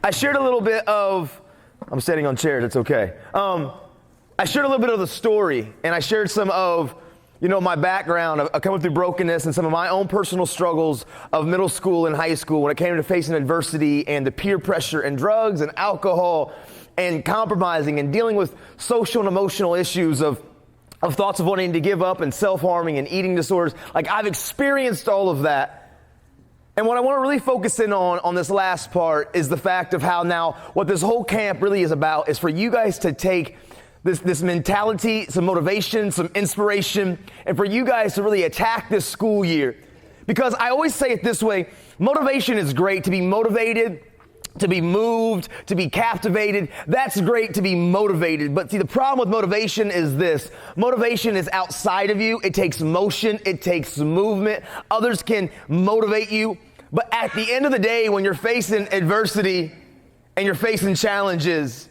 I shared a little bit of, I'm sitting on chairs, it's okay. I shared a little bit of the story, and I shared some of, my background of coming through brokenness and some of my own personal struggles of middle school and high school when it came to facing adversity and the peer pressure and drugs and alcohol and compromising and dealing with social and emotional issues of thoughts of wanting to give up and self-harming and eating disorders. Like, I've experienced all of that. And what I want to really focus in on this last part is the fact of how now what this whole camp really is about is for you guys to take this mentality, some motivation, some inspiration, and for you guys to really attack this school year. Because I always say it this way, motivation is great, to be motivated, to be moved, to be captivated. That's great to be motivated. But see, the problem with motivation is this. Motivation is outside of you. It takes motion. It takes movement. Others can motivate you. But at the end of the day, when you're facing adversity and you're facing challenges,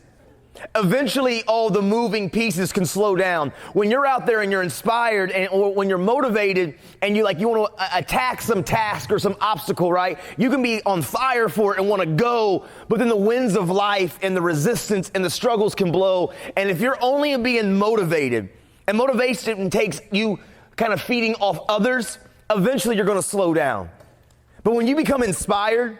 eventually all the moving pieces can slow down. When you're out there and you're inspired or when you're motivated and you want to attack some task or some obstacle, right? You can be on fire for it and want to go, but then the winds of life and the resistance and the struggles can blow. And if you're only being motivated, and motivation takes you kind of feeding off others, eventually you're going to slow down. But when you become inspired,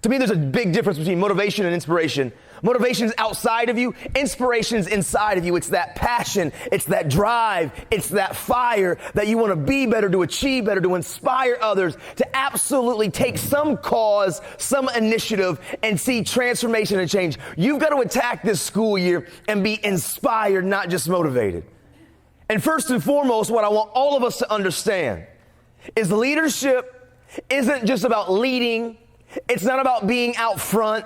to me, there's a big difference between motivation and inspiration. Motivation is outside of you. Inspiration is inside of you. It's that passion. It's that drive. It's that fire that you want to be better, to achieve better, to inspire others, to absolutely take some cause, some initiative, and see transformation and change. You've got to attack this school year and be inspired, not just motivated. And first and foremost, what I want all of us to understand is leadership isn't just about leading. It's not about being out front.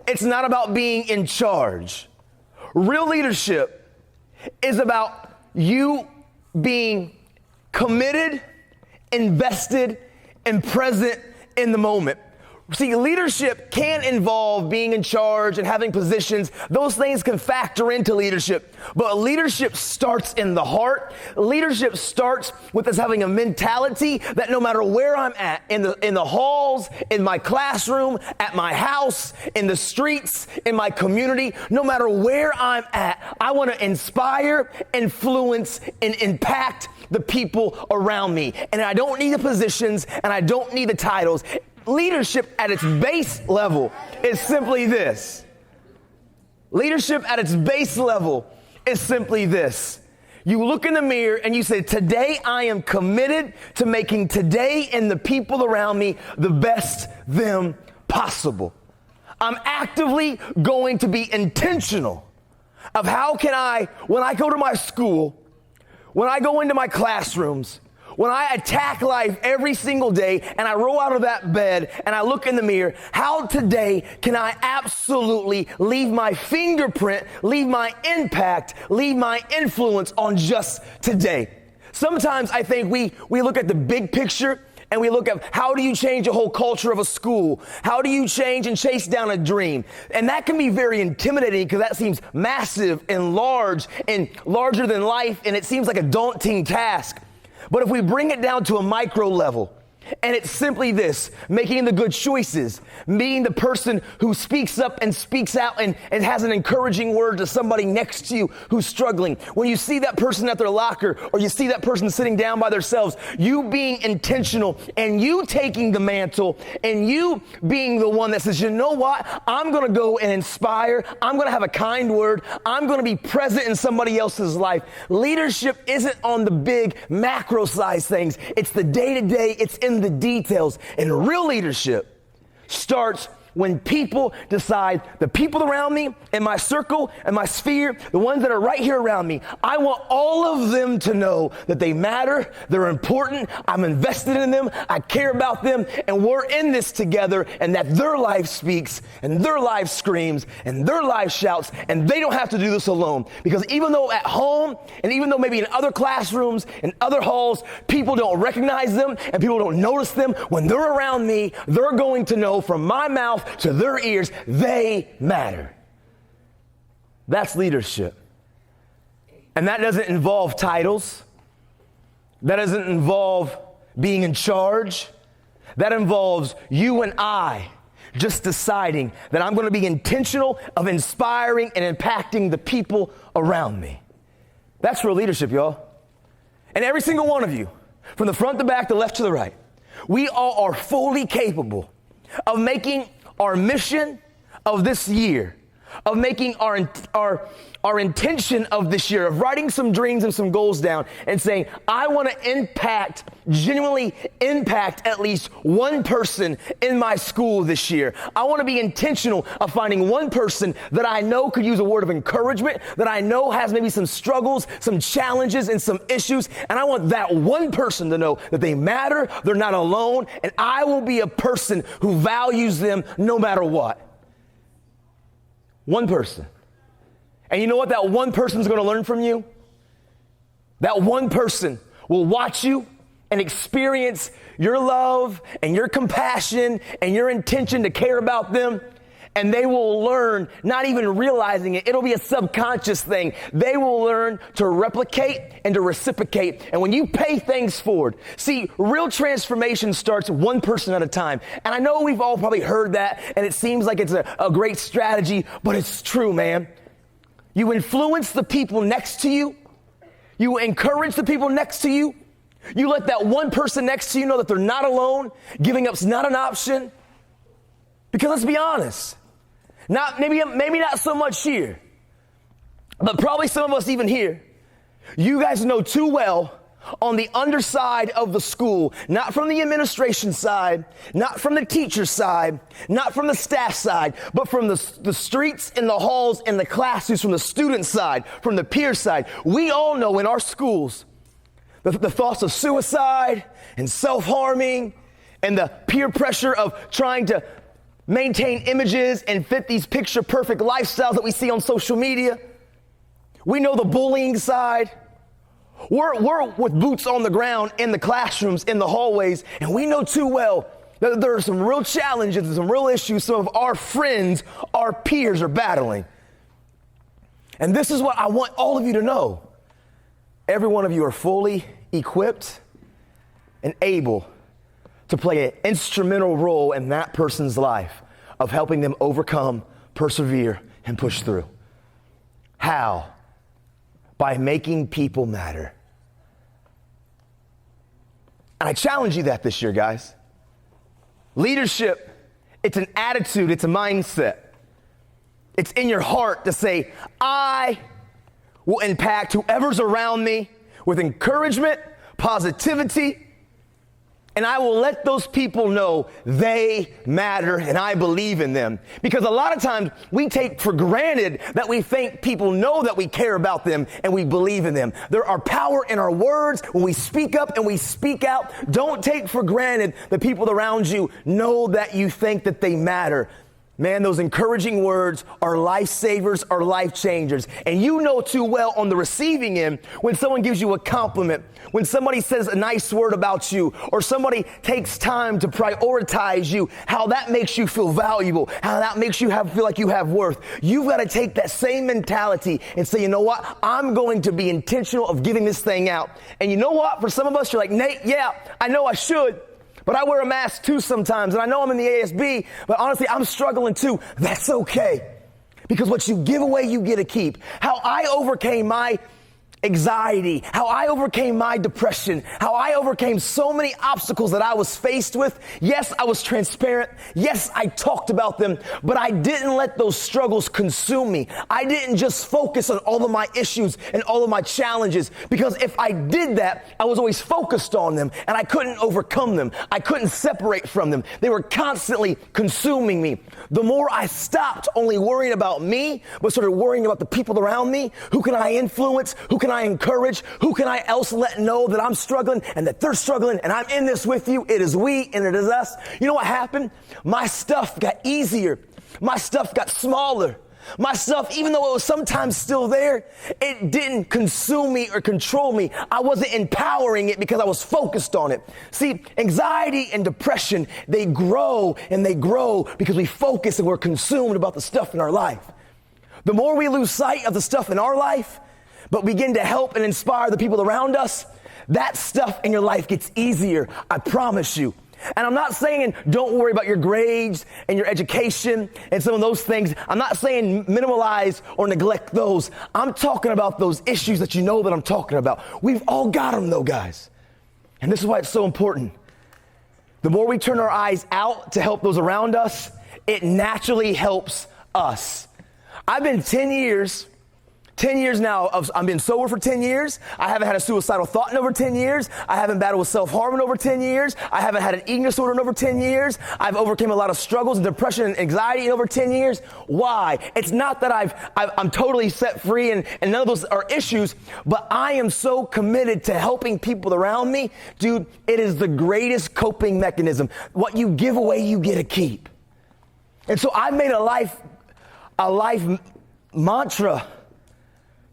It's not about being in charge. Real leadership is about you being committed, invested, and present in the moment. See, leadership can involve being in charge and having positions. Those things can factor into leadership. But leadership starts in the heart. Leadership starts with us having a mentality that no matter where I'm at, in the halls, in my classroom, at my house, in the streets, in my community, no matter where I'm at, I want to inspire, influence, and impact the people around me. And I don't need the positions and I don't need the titles. Leadership at its base level is simply this. Leadership at its base level is simply this. You look in the mirror and you say, today I am committed to making today and the people around me the best them possible. I'm actively going to be intentional of how can I, when I go to my school, when I go into my classrooms, when I attack life every single day and I roll out of that bed and I look in the mirror, how today can I absolutely leave my fingerprint, leave my impact, leave my influence on just today? Sometimes I think we look at the big picture and we look at how do you change a whole culture of a school? How do you change and chase down a dream? And that can be very intimidating because that seems massive and large and larger than life, and it seems like a daunting task. But if we bring it down to a micro level, and it's simply this, making the good choices, being the person who speaks up and speaks out and has an encouraging word to somebody next to you who's struggling. When you see that person at their locker or you see that person sitting down by themselves, you being intentional and you taking the mantle and you being the one that says, you know what, I'm going to go and inspire. I'm going to have a kind word. I'm going to be present in somebody else's life. Leadership isn't on the big macro size things. It's the day-to-day. It's in the details. And real leadership starts when people decide, the people around me, in my circle, in my sphere, the ones that are right here around me, I want all of them to know that they matter, they're important, I'm invested in them, I care about them, and we're in this together, and that their life speaks, and their life screams, and their life shouts, and they don't have to do this alone. Because even though at home, and even though maybe in other classrooms, in other halls, people don't recognize them, and people don't notice them, when they're around me, they're going to know from my mouth to their ears, they matter. That's leadership. And that doesn't involve titles. That doesn't involve being in charge. That involves you and I just deciding that I'm going to be intentional of inspiring and impacting the people around me. That's real leadership, y'all. And every single one of you, from the front to back, the left to the right, we all are fully capable of making our mission of this year, of making our intention of this year, of writing some dreams and some goals down and saying, I want to genuinely impact at least one person in my school this year. I want to be intentional of finding one person that I know could use a word of encouragement, that I know has maybe some struggles, some challenges, and some issues. And I want that one person to know that they matter, they're not alone, and I will be a person who values them no matter what. One person. And you know what that one person is going to learn from you? That one person will watch you and experience your love and your compassion and your intention to care about them. And they will learn, not even realizing it, it'll be a subconscious thing. They will learn to replicate and to reciprocate. And when you pay things forward, see, real transformation starts one person at a time. And I know we've all probably heard that, and it seems like it's a great strategy, but it's true, man. You influence the people next to you. You encourage the people next to you. You let that one person next to you know that they're not alone. Giving up's not an option. Because let's be honest, maybe not so much here, but probably some of us even here, you guys know too well on the underside of the school, not from the administration side, not from the teacher side, not from the staff side, but from the streets and the halls and the classrooms, from the student side, from the peer side. We all know in our schools the thoughts of suicide and self-harming and the peer pressure of trying to maintain images and fit these picture-perfect lifestyles that we see on social media. We know the bullying side. We're with boots on the ground in the classrooms, in the hallways, and we know too well that there are some real challenges and some real issues some of our friends, our peers are battling. And this is what I want all of you to know. Every one of you are fully equipped and able to play an instrumental role in that person's life of helping them overcome, persevere, and push through. How? By making people matter. And I challenge you that this year, guys. Leadership, it's an attitude, it's a mindset. It's in your heart to say, I will impact whoever's around me with encouragement, positivity, and I will let those people know they matter and I believe in them. Because a lot of times we take for granted that we think people know that we care about them and we believe in them. There are power in our words when we speak up and we speak out. Don't take for granted the people around you know that you think that they matter. Man, those encouraging words are lifesavers, are life changers. And you know too well on the receiving end when someone gives you a compliment, when somebody says a nice word about you, or somebody takes time to prioritize you, how that makes you feel valuable, how that makes you feel like you have worth. You've got to take that same mentality and say, you know what? I'm going to be intentional of giving this thing out. And you know what? For some of us, you're like, Nate, yeah, I know I should. But I wear a mask too sometimes, and I know I'm in the ASB, but honestly, I'm struggling too. That's okay. Because what you give away, you get to keep. How I overcame my anxiety, how I overcame my depression, how I overcame so many obstacles that I was faced with. Yes, I was transparent. Yes, I talked about them, but I didn't let those struggles consume me. I didn't just focus on all of my issues and all of my challenges, because if I did that, I was always focused on them and I couldn't overcome them. I couldn't separate from them. They were constantly consuming me. The more I stopped only worrying about me, but started worrying about the people around me, who can I influence? Who can I encourage? Who can I else let know that I'm struggling and that they're struggling and I'm in this with you? It is we and it is us. You know what happened? My stuff got easier. My stuff got smaller. My stuff, even though it was sometimes still there, it didn't consume me or control me. I wasn't empowering it because I was focused on it. See, anxiety and depression, they grow and they grow because we focus and we're consumed about the stuff in our life. The more we lose sight of the stuff in our life, but begin to help and inspire the people around us, that stuff in your life gets easier. I promise you. And I'm not saying don't worry about your grades and your education and some of those things. I'm not saying minimalize or neglect those. I'm talking about those issues that you know that I'm talking about. We've all got them though, guys. And this is why it's so important. The more we turn our eyes out to help those around us, it naturally helps us. I've been 10 years now, I've been sober for 10 years. I haven't had a suicidal thought in over 10 years. I haven't battled with self-harm in over 10 years. I haven't had an eating disorder in over 10 years. I've overcome a lot of struggles and depression and anxiety in over 10 years. Why? It's not that I'm totally set free and none of those are issues, but I am so committed to helping people around me. Dude, it is the greatest coping mechanism. What you give away, you get to keep. And so I've made a life mantra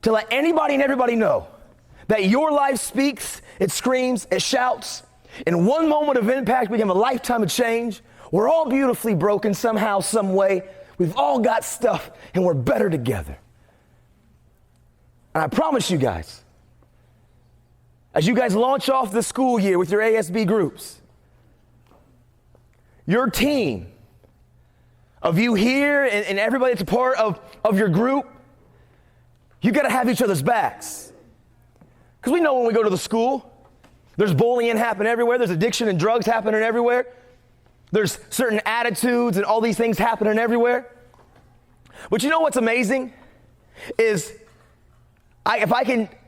to let anybody and everybody know that your life speaks, it screams, it shouts. In one moment of impact, we can have a lifetime of change. We're all beautifully broken somehow, some way. We've all got stuff, and we're better together. And I promise you guys, as you guys launch off the school year with your ASB groups, your team of you here and everybody that's a part of your group, you got to have each other's backs. Because we know when we go to the school, there's bullying happening everywhere. There's addiction and drugs happening everywhere. There's certain attitudes and all these things happening everywhere. But you know what's amazing is I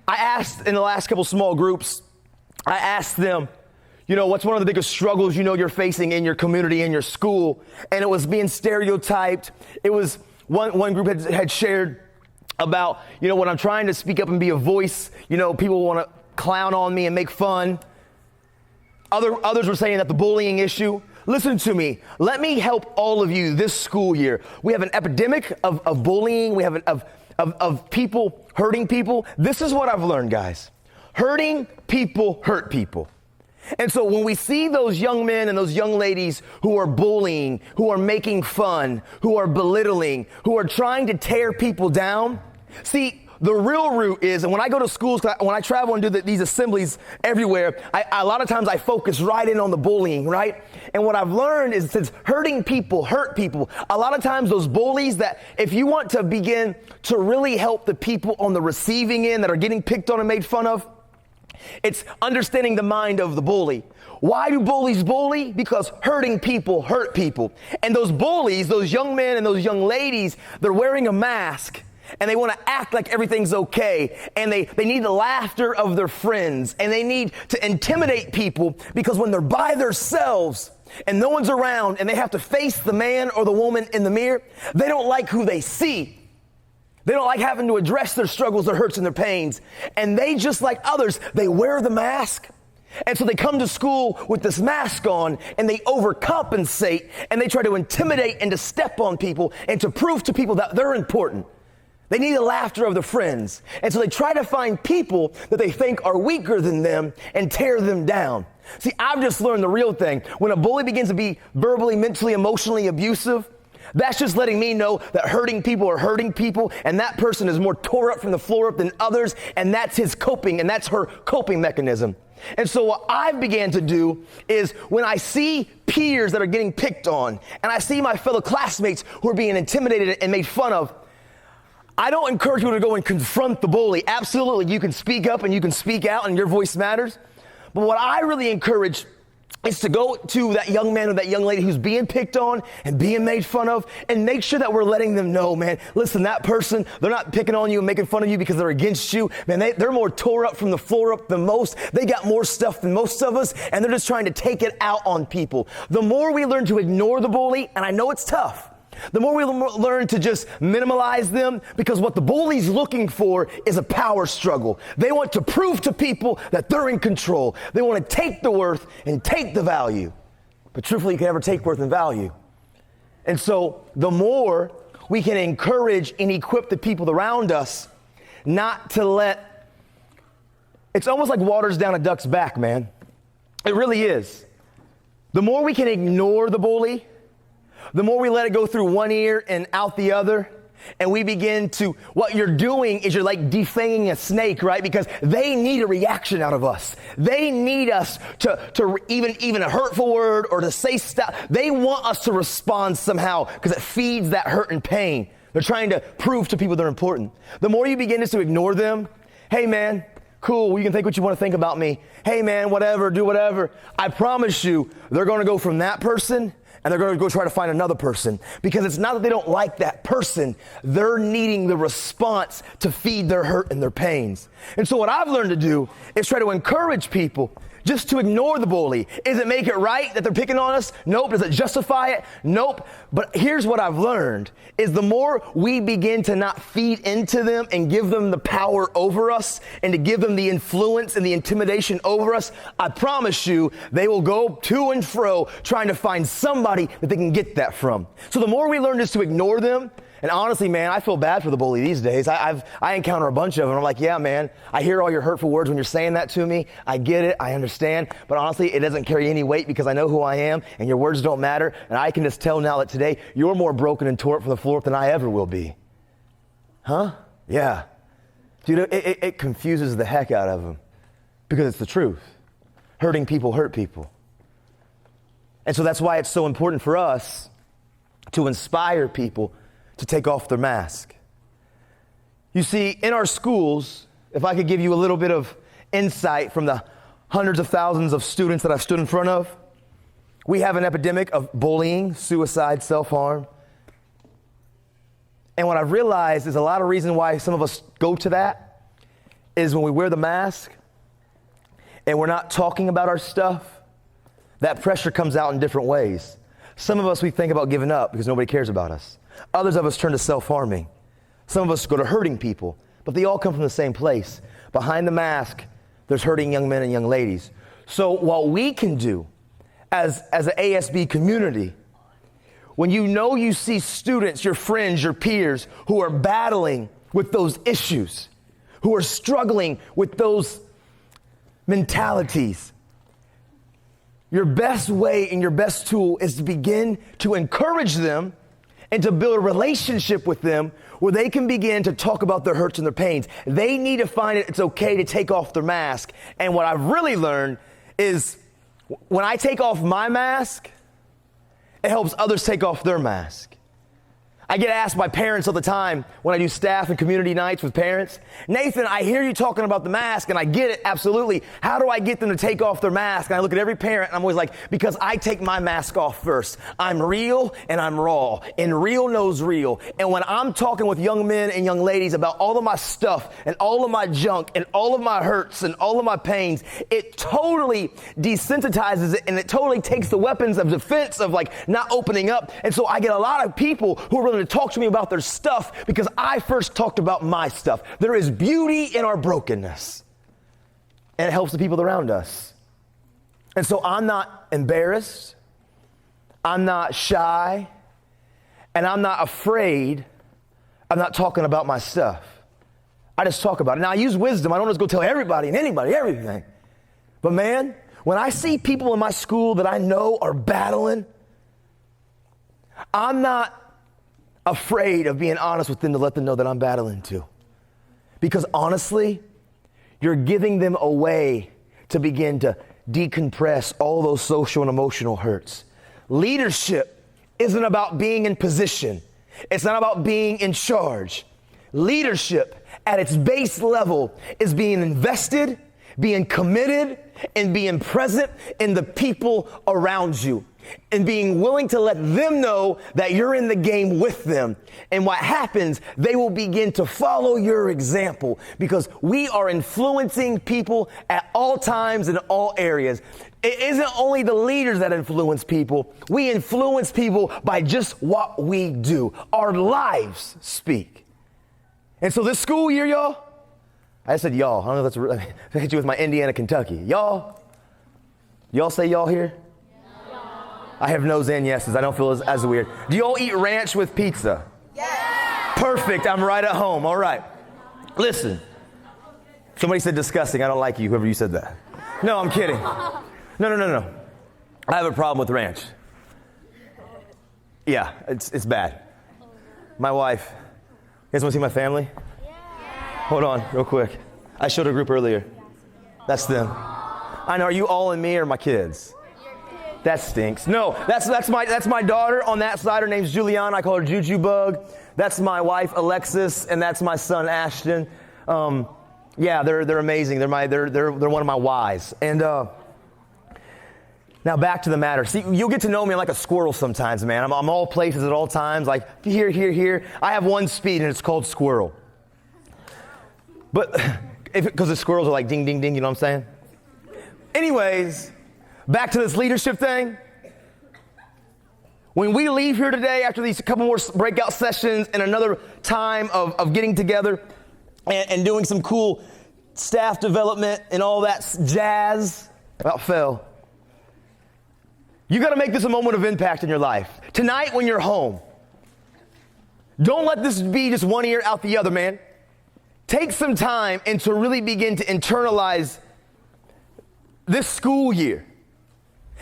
asked in the last couple small groups, I asked them, what's one of the biggest struggles you're facing in your community, in your school? And it was being stereotyped. It was one group had shared about, when I'm trying to speak up and be a voice, people want to clown on me and make fun. Others were saying that the bullying issue. Listen to me. Let me help all of you this school year. We have an epidemic of bullying. We have of people hurting people. This is what I've learned, guys. Hurting people hurt people. And so when we see those young men and those young ladies who are bullying, who are making fun, who are belittling, who are trying to tear people down, see, the real root is, and when I go to schools, when I travel and do these assemblies everywhere, a lot of times I focus right in on the bullying, right? And what I've learned is since hurting people hurt people, a lot of times those bullies that if you want to begin to really help the people on the receiving end that are getting picked on and made fun of, it's understanding the mind of the bully. Why do bullies bully? Because hurting people hurt people. And those bullies, those young men and those young ladies, they're wearing a mask and they want to act like everything's okay. And they need the laughter of their friends and they need to intimidate people because when they're by themselves and no one's around and they have to face the man or the woman in the mirror, they don't like who they see. They don't like having to address their struggles, their hurts, and their pains. And they, just like others, they wear the mask. And so they come to school with this mask on and they overcompensate and they try to intimidate and to step on people and to prove to people that they're important. They need the laughter of their friends. And so they try to find people that they think are weaker than them and tear them down. See, I've just learned the real thing. When a bully begins to be verbally, mentally, emotionally abusive, that's just letting me know that hurting people are hurting people, and that person is more tore up from the floor up than others, and that's his coping, and that's her coping mechanism. And so what I've began to do is when I see peers that are getting picked on, and I see my fellow classmates who are being intimidated and made fun of, I don't encourage you to go and confront the bully. Absolutely, you can speak up and you can speak out, and your voice matters. But what I really encourage is to go to that young man or that young lady who's being picked on and being made fun of and make sure that we're letting them know, man, listen, that person, they're not picking on you and making fun of you because they're against you. Man, they're more tore up from the floor up than most. They got more stuff than most of us, and they're just trying to take it out on people. The more we learn to ignore the bully, and I know it's tough, the more we learn to just minimalize them, because what the bully's looking for is a power struggle. They want to prove to people that they're in control. They want to take the worth and take the value. But truthfully, you can never take worth and value. And so the more we can encourage and equip the people around us not to let, it's almost like water's down a duck's back, man. It really is. The more we can ignore the bully, the more we let it go through one ear and out the other, And we begin to, what you're doing is you're like defanging a snake, right? Because they need a reaction out of us. They need us to even a hurtful word or to say stuff. They want us to respond somehow because it feeds that hurt and pain. They're trying to prove to people they're important. The more you begin to ignore them, hey man, cool, you can think what you want to think about me. Hey man, whatever, do whatever. I promise you, they're going to go from that person and they're going to go try to find another person, because it's not that they don't like that person. They're needing the response to feed their hurt and their pains. And so what I've learned to do is try to encourage people just to ignore the bully. Does it make it right that they're picking on us? Nope. Does it justify it? Nope. But here's what I've learned is the more we begin to not feed into them and give them the power over us and to give them the influence and the intimidation over us, I promise you they will go to and fro trying to find somebody that they can get that from. So the more we learn just to ignore them, and honestly, man, I feel bad for the bully these days. I encounter a bunch of them. I'm like, yeah, man, I hear all your hurtful words when you're saying that to me. I get it. I understand. But honestly, it doesn't carry any weight because I know who I am and your words don't matter. And I can just tell now that today you're more broken and torn from the floor than I ever will be. Huh? Yeah. Dude, it confuses the heck out of them because it's the truth. Hurting people hurt people. And so that's why it's so important for us to inspire people to take off their mask. You see, in our schools, if I could give you a little bit of insight from the hundreds of thousands of students that I've stood in front of, we have an epidemic of bullying, suicide, self-harm. And what I've realized is a lot of reason why some of us go to that is when we wear the mask and we're not talking about our stuff, that pressure comes out in different ways. Some of us, we think about giving up because nobody cares about us. Others of us turn to self-harming. Some of us go to hurting people, but they all come from the same place. Behind the mask, there's hurting young men and young ladies. So what we can do as an ASB community, when you see students, your friends, your peers, who are battling with those issues, who are struggling with those mentalities, your best way and your best tool is to begin to encourage them and to build a relationship with them where they can begin to talk about their hurts and their pains. They need to find it's okay to take off their mask. And what I've really learned is when I take off my mask, it helps others take off their mask. I get asked by parents all the time when I do staff and community nights with parents, Nathan, I hear you talking about the mask and I get it, absolutely. How do I get them to take off their mask? And I look at every parent and I'm always like, because I take my mask off first. I'm real and I'm raw, and real knows real. And when I'm talking with young men and young ladies about all of my stuff and all of my junk and all of my hurts and all of my pains, it totally desensitizes it and it totally takes the weapons of defense of like not opening up. And so I get a lot of people who are willing to talk to me about their stuff because I first talked about my stuff. There is beauty in our brokenness, and it helps the people around us. And so I'm not embarrassed, I'm not shy, and I'm not afraid of not talking about my stuff. I just talk about it. Now I use wisdom. I don't just go tell everybody and anybody everything. But man, when I see people in my school that I know are battling, I'm not afraid of being honest with them to let them know that I'm battling too. Because honestly, you're giving them a way to begin to decompress all those social and emotional hurts. Leadership isn't about being in position. It's not about being in charge. Leadership at its base level is being invested, being committed, and being present in the people around you, and being willing to let them know that you're in the game with them. And what happens, they will begin to follow your example because we are influencing people at all times in all areas. It isn't only the leaders that influence people. We influence people by just what we do. Our lives speak. And so this school year, y'all, I said y'all. I don't know if that's I hit you with my Indiana, Kentucky. Y'all say y'all here? I have no's and yeses. I don't feel as weird. Do you all eat ranch with pizza? Yeah. Perfect. I'm right at home. All right. Listen. Somebody said disgusting. I don't like you, whoever you said that. No, I'm kidding. No. I have a problem with ranch. Yeah, it's bad. My wife, guys want to see my family? Yeah. Hold on, real quick. I showed a group earlier. That's them. I know, are you all in me or my kids? That stinks. No, that's my daughter on that side. Her name's Juliana. I call her Juju Bug. That's my wife, Alexis, and that's my son, Ashton. Yeah, they're amazing. They're one of my Ys. And now back to the matter. See, you'll get to know me like a squirrel sometimes, man. I'm all places at all times, like here. I have one speed, and it's called squirrel. But because the squirrels are like ding, ding, ding, you know what I'm saying? Anyways, back to this leadership thing. When we leave here today after these couple more breakout sessions and another time of getting together and doing some cool staff development and all that jazz, about fell. You got to make this a moment of impact in your life. Tonight when you're home, don't let this be just one ear out the other, man. Take some time and to really begin to internalize this school year.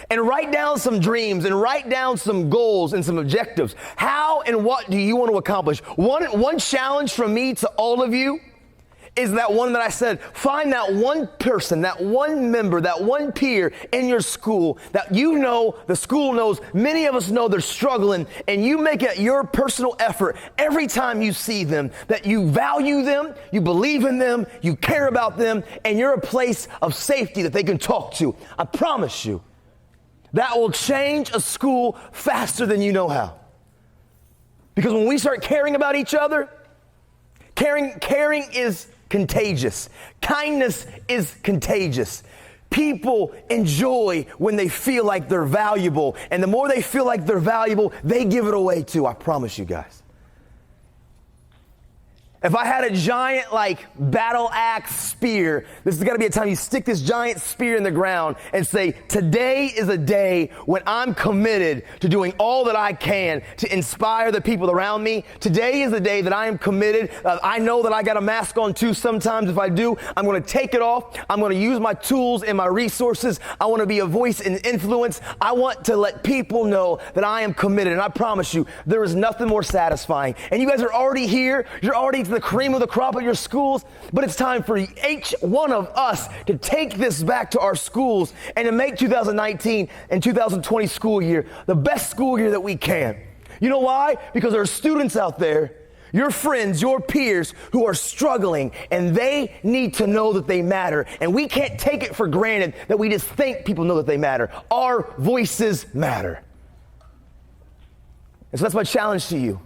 And write down some dreams and write down some goals and some objectives. How and what do you want to accomplish? One challenge from me to all of you is that one that I said, find that one person, that one member, that one peer in your school that you know, the school knows, many of us know they're struggling, and you make it your personal effort every time you see them, that you value them, you believe in them, you care about them, and you're a place of safety that they can talk to. I promise you. That will change a school faster than you know how. Because when we start caring about each other, caring is contagious. Kindness is contagious. People enjoy when they feel like they're valuable. And the more they feel like they're valuable, they give it away too. I promise you guys. If I had a giant battle axe spear, this is got to be a time you stick this giant spear in the ground and say, today is a day when I'm committed to doing all that I can to inspire the people around me. Today is the day that I am committed. I know that I got a mask on too sometimes. If I do, I'm going to take it off. I'm going to use my tools and my resources. I want to be a voice and influence. I want to let people know that I am committed. And I promise you, there is nothing more satisfying. And you guys are already here. You're already the cream of the crop at your schools, but it's time for each one of us to take this back to our schools and to make 2019 and 2020 school year the best school year that we can. You know why? Because there are students out there, your friends, your peers, who are struggling, and they need to know that they matter. And we can't take it for granted that we just think people know that they matter. Our voices matter. And so that's my challenge to you.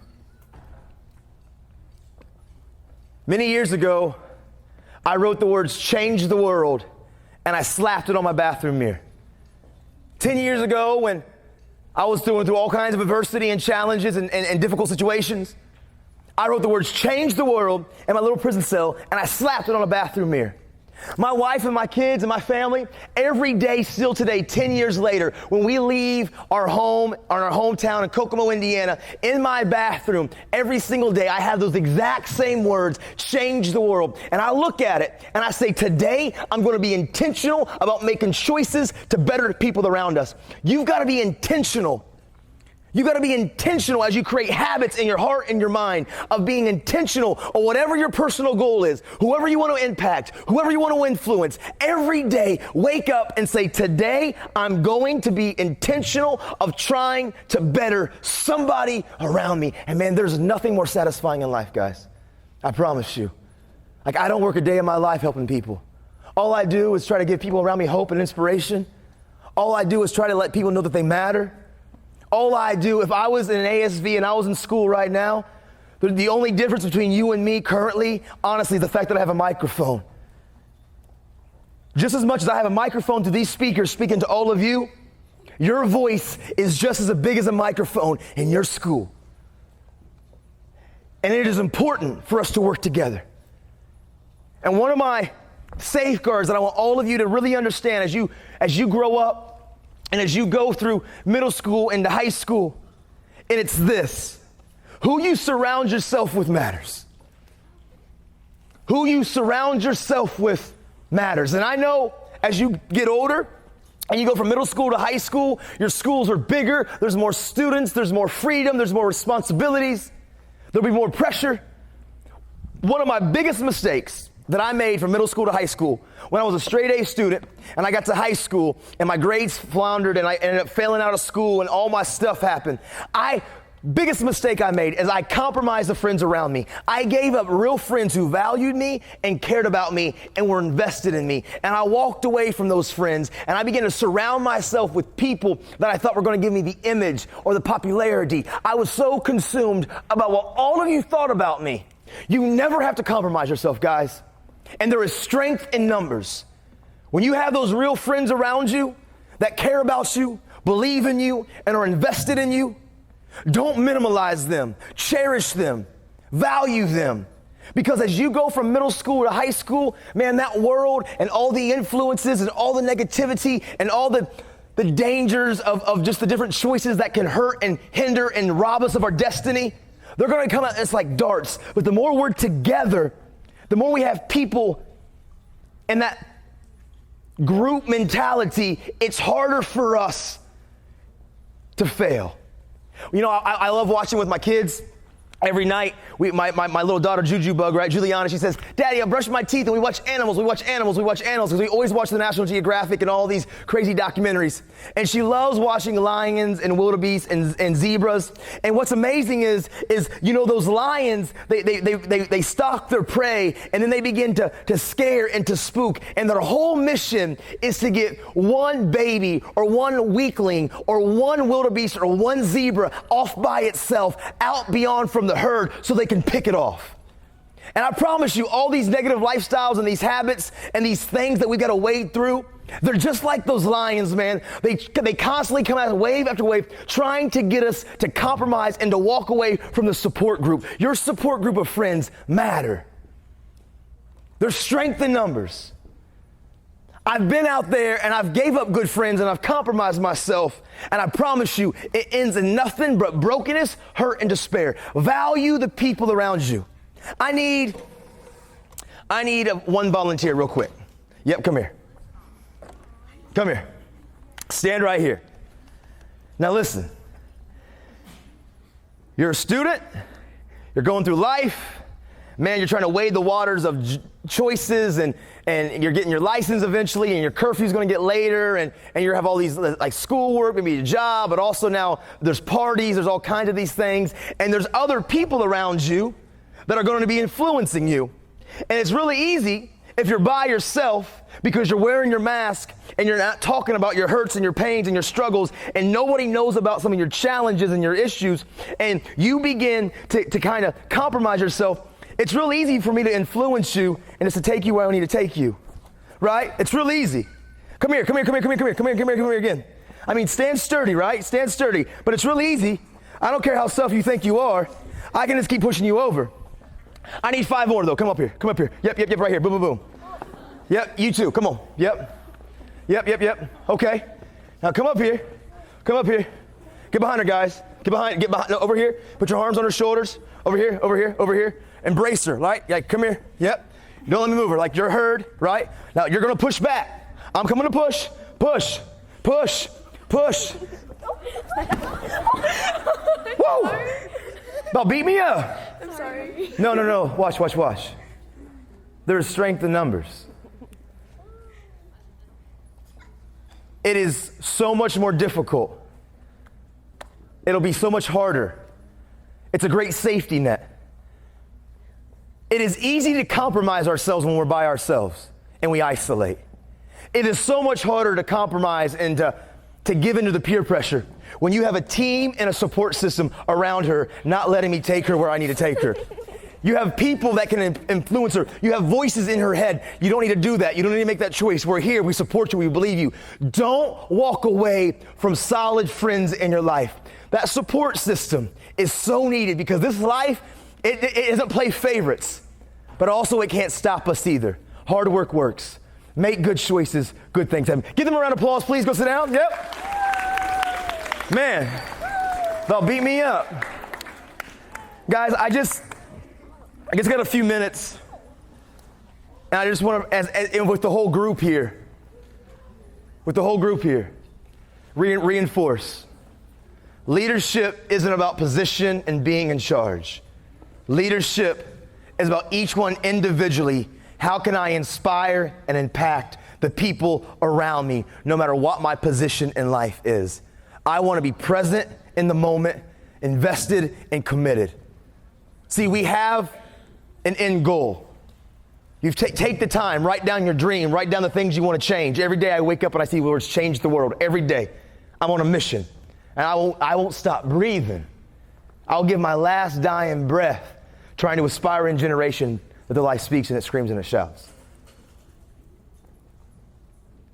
Many years ago, I wrote the words, change the world, and I slapped it on my bathroom mirror. 10 years ago, when I was going through all kinds of adversity and challenges and difficult situations, I wrote the words, change the world, in my little prison cell, and I slapped it on a bathroom mirror. My wife and my kids and my family, every day still today, 10 years later, when we leave our home, our hometown in Kokomo, Indiana, in my bathroom, every single day, I have those exact same words, change the world. And I look at it and I say, today, I'm going to be intentional about making choices to better people around us. You've got to be intentional. You got to be intentional as you create habits in your heart and your mind of being intentional on whatever your personal goal is, whoever you want to impact, whoever you want to influence. Every day, wake up and say, today I'm going to be intentional of trying to better somebody around me. And man, there's nothing more satisfying in life, guys. I promise you. I don't work a day in my life helping people. All I do is try to give people around me hope and inspiration. All I do is try to let people know that they matter. All I do, if I was in an ASB and I was in school right now, the only difference between you and me currently, honestly, is the fact that I have a microphone. Just as much as I have a microphone to these speakers speaking to all of you, your voice is just as big as a microphone in your school. And it is important for us to work together. And one of my safeguards that I want all of you to really understand as you grow up, and as you go through middle school into high school, and it's this: who you surround yourself with matters. Who you surround yourself with matters. And I know as you get older and you go from middle school to high school, your schools are bigger, there's more students, there's more freedom, there's more responsibilities, there'll be more pressure. One of my biggest mistakes that I made from middle school to high school, when I was a straight A student and I got to high school and my grades floundered and I ended up failing out of school and all my stuff happened. Biggest mistake I made is I compromised the friends around me. I gave up real friends who valued me and cared about me and were invested in me. And I walked away from those friends and I began to surround myself with people that I thought were going to give me the image or the popularity. I was so consumed about what all of you thought about me. You never have to compromise yourself, guys. And there is strength in numbers. When you have those real friends around you that care about you, believe in you, and are invested in you, don't minimalize them. Cherish them. Value them. Because as you go from middle school to high school, man, that world and all the influences and all the negativity and all the dangers of just the different choices that can hurt and hinder and rob us of our destiny, they're going to come out, it's like darts. But the more we're together, the more we have people in that group mentality, it's harder for us to fail. You know, I love watching with my kids. Every night, my little daughter, Juju Bug, right, Juliana, she says, Daddy, I'm brushing my teeth and we watch animals, because we always watch the National Geographic and all these crazy documentaries. And she loves watching lions and wildebeest and zebras. And what's amazing is you know, those lions, they stalk their prey and then they begin to scare and to spook. And their whole mission is to get one baby or one weakling or one wildebeest or one zebra off by itself, out beyond from the herd, so they can pick it off. And I promise you, all these negative lifestyles and these habits and these things that we've got to wade through, they're just like those lions, man. They constantly come out wave after wave, trying to get us to compromise and to walk away from the support group. Your support group of friends matter. There's strength in numbers. I've been out there and I've gave up good friends and I've compromised myself, and I promise you, it ends in nothing but brokenness, hurt, and despair. Value the people around you. I need one volunteer real quick. Yep, come here. Come here. Stand right here. Now listen. You're a student. You're going through life. Man, you're trying to wade the waters of choices and you're getting your license eventually and your curfew's going to get later and you have all these like schoolwork, maybe a job, but also now there's parties, there's all kinds of these things, and there's other people around you that are going to be influencing you. And it's really easy if you're by yourself because you're wearing your mask and you're not talking about your hurts and your pains and your struggles, and nobody knows about some of your challenges and your issues, and you begin to kind of compromise yourself. It's real easy for me to influence you and it's to take you where I need to take you, right? It's real easy. Come here again. I mean, stand sturdy, right? Stand sturdy. But it's really easy. I don't care how tough you think you are. I can just keep pushing you over. I need 5 more though. Come up here. Yep, right here. Boom, boom, boom. Yep, you too. Come on. Yep. Okay. Now come up here. Get behind her, guys. Get behind. No, over here. Put your arms on her shoulders. Over here. Embrace her, right? Like, come here. Yep. Don't let me move her. Like, you're heard, right? Now, you're going to push back. I'm coming to push. Whoa. About beat me up. I'm sorry. No. Watch. There is strength in numbers. It is so much more difficult. It'll be so much harder. It's a great safety net. It is easy to compromise ourselves when we're by ourselves and we isolate. It is so much harder to compromise and to give into the peer pressure when you have a team and a support system around her, not letting me take her where I need to take her. You have people that can influence her. You have voices in her head. You don't need to do that. You don't need to make that choice. We're here. We support you. We believe you. Don't walk away from solid friends in your life. That support system is so needed because this life, it doesn't play favorites, but also it can't stop us either. Hard work works. Make good choices, good things happen. Give them a round of applause, please. Go sit down. Yep. Man, they'll beat me up. Guys, I just got a few minutes, and I just want to, with the whole group here, reinforce. Leadership isn't about position and being in charge. Leadership is about each one individually. How can I inspire and impact the people around me, no matter what my position in life is? I want to be present in the moment, invested and committed. See, we have an end goal. You take the time, write down your dream, write down the things you want to change. Every day I wake up and I see words, change the world. Every day I'm on a mission, and I won't stop breathing. I'll give my last dying breath trying to inspire a generation that their life speaks and it screams and it shouts.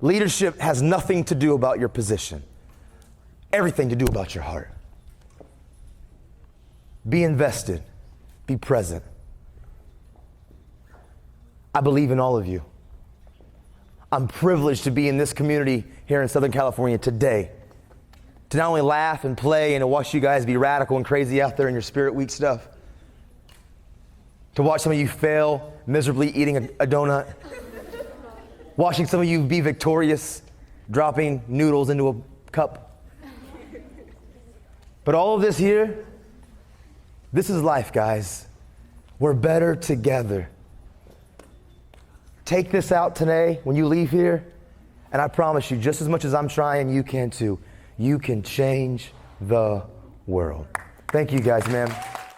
Leadership has nothing to do about your position, everything to do about your heart. Be invested, be present. I believe in all of you. I'm privileged to be in this community here in Southern California today, to not only laugh and play and to watch you guys be radical and crazy out there in your Spirit Week stuff, to watch some of you fail miserably eating a donut, watching some of you be victorious, dropping noodles into a cup. But all of this here, this is life, guys. We're better together. Take this out today when you leave here, and I promise you, just as much as I'm trying, you can too. You can change the world. Thank you guys, man.